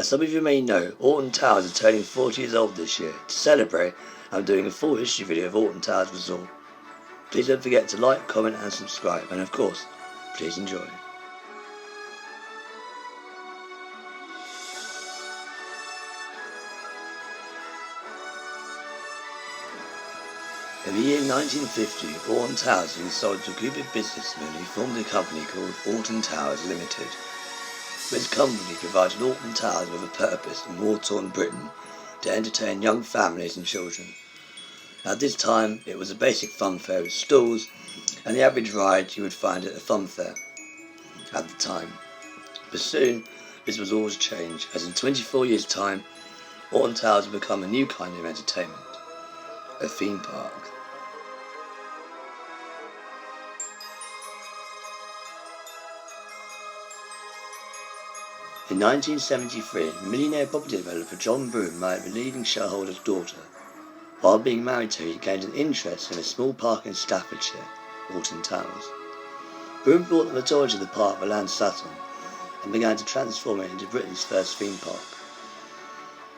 As some of you may know, Alton Towers are turning 40 years old this year. To celebrate, I'm doing a full history video of Alton Towers Resort. Please don't forget to like, comment and subscribe, and of course, please enjoy. In the year 1950, Alton Towers was sold to a group of businessmen who formed a company called Alton Towers Limited. This company provided Alton Towers with a purpose in war-torn Britain to entertain young families and children. At this time, it was a basic fun fair with stalls and the average ride you would find at a fun fair at the time. But soon, this was always changed, as in 24 years' time, Alton Towers would become a new kind of entertainment, a theme park. In 1973, millionaire property developer John Broome married the leading shareholder's daughter. While being married to her, he gained an interest in a small park in Staffordshire, Alton Towers. Broome bought the majority of the park the land sat on and began to transform it into Britain's first theme park.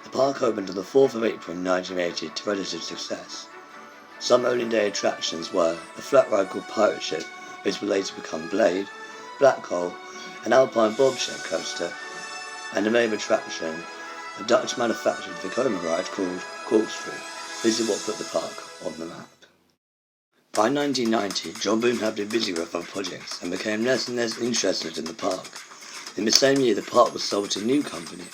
The park opened on the 4th of April 1980 to relative success. Some opening day attractions were a flat ride called Pirate Ship, which would later become Blade, Black Hole, an Alpine bobsled coaster, and a main attraction, a Dutch manufactured Vekoma ride called Corkscrew. This is what put the park on the map. By 1990, John Broome had been busy with other projects and became less and less interested in the park. In the same year, the park was sold to a new company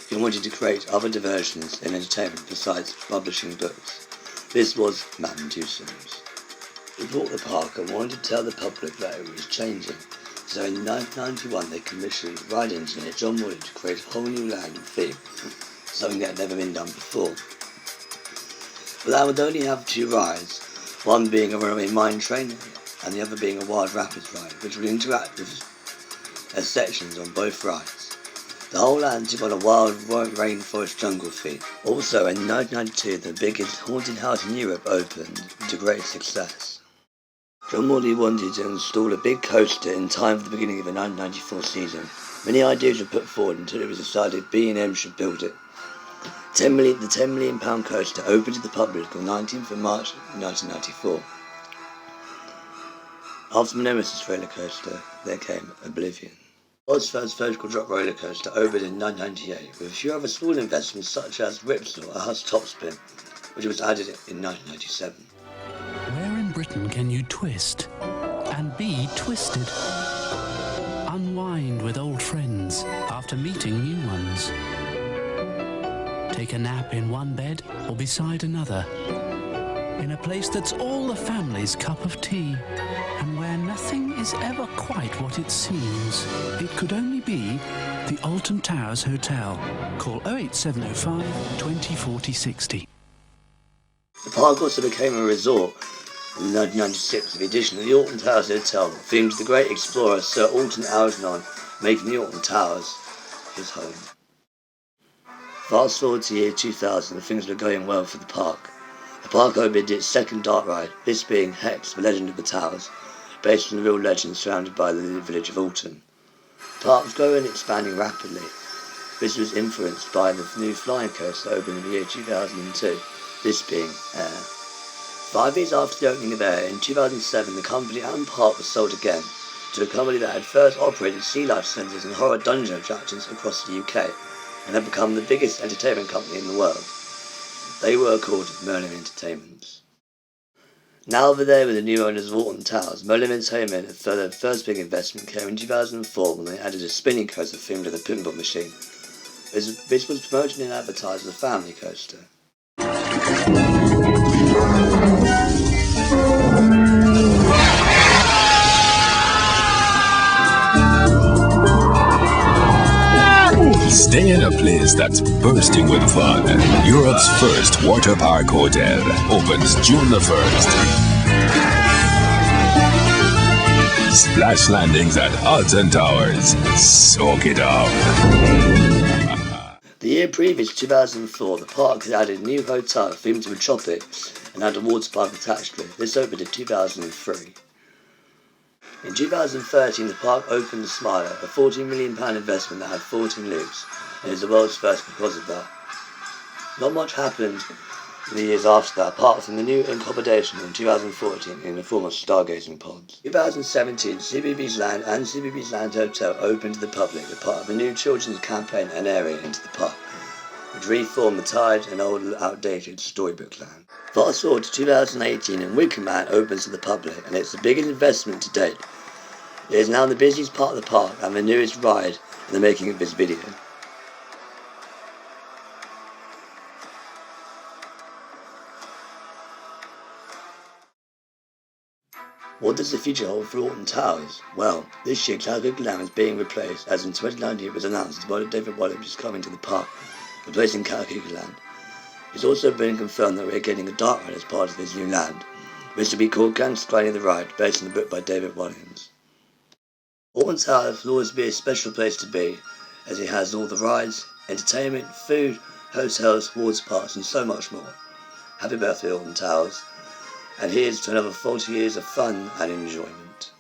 who wanted to create other diversions and entertainment besides publishing books. This was Madame Tussauds. He bought the park and wanted to tell the public that it was changing. So in 1991 they commissioned ride engineer John Wood to create a whole new land and theme, something that had never been done before. But that would only have 2 rides, one being a runaway mine train and the other being a wild rapids ride, which would interact with sections on both rides. The whole land took on a wild rainforest jungle theme. Also in 1992 the biggest haunted house in Europe opened to great success. John Morley wanted to install a big coaster in time for the beginning of the 1994 season. Many ideas were put forward until it was decided B&M should build it. The £10 million coaster opened to the public on 19th of March 1994. After the Nemesis roller coaster, there came Oblivion. World's first vertical drop roller coaster opened in 1998 with a few other small investments such as Ripsaw, a Huss topspin, which was added in 1997. Where in Britain can you twist and be twisted? Unwind with old friends after meeting new ones. Take a nap in one bed or beside another. In a place that's all the family's cup of tea and where nothing is ever quite what it seems. It could only be the Alton Towers Hotel. Call 08705 20 40 60. The park also became a resort in 1996 with the addition of the Alton Towers Hotel, themed to the great explorer Sir Alton Algernon, making the Alton Towers his home. Fast forward to the year 2000, things were going well for the park. The park opened its second dark ride, this being Hex, the Legend of the Towers, based on the real legend surrounded by the village of Alton. The park was growing and expanding rapidly. This was influenced by the new flying coaster opened in the year 2002, this being Air. 5 years after the opening of Air, in 2007, the company and park was sold again to a company that had first operated sea life centres and horror dungeon attractions across the UK and had become the biggest entertainment company in the world. They were called Merlin Entertainments. Now over there with the new owners of Alton Towers, Merlin Entertainment, their first big investment came in 2004 when they added a spinning coaster themed with a pinball machine. This was promoted and advertised as a family coaster. Stay in a place that's bursting with fun. Europe's first water park hotel opens June the 1st. Splash landings at Alton Towers. Soak it up. The year previous, 2004, the park had added a new hotel themed to a tropics and had a water park attached to it. This opened in 2003. In 2013, the park opened the Smiler, a £14 million investment that had 14 loops, and is the world's first because of that. Not much happened in the years after that, apart from the new accommodation in 2014 in the form of stargazing pods. 2017, CBeebies Land and CBeebies Land Hotel opened to the public as part of a new children's campaign and area into the park, which reformed the tired and old outdated storybook land. Fast forward to 2018 and Wicker Man opens to the public, and it's the biggest investment to date. It is now the busiest part of the park and the newest ride in the making of this video. What does the future hold for Alton Towers? Well, this year Cloud Land is being replaced, as in 2019 it was announced that David Wallace is coming to the park, replacing Cloud Land. It's also been confirmed that we're getting a dark ride as part of this new land, which will be called Grand Skyline the Ride, based on the book by David Walliams. Alton Towers will always be a special place to be, as it has all the rides, entertainment, food, hotels, water parks and so much more. Happy birthday Alton Towers, and here's to another 40 years of fun and enjoyment.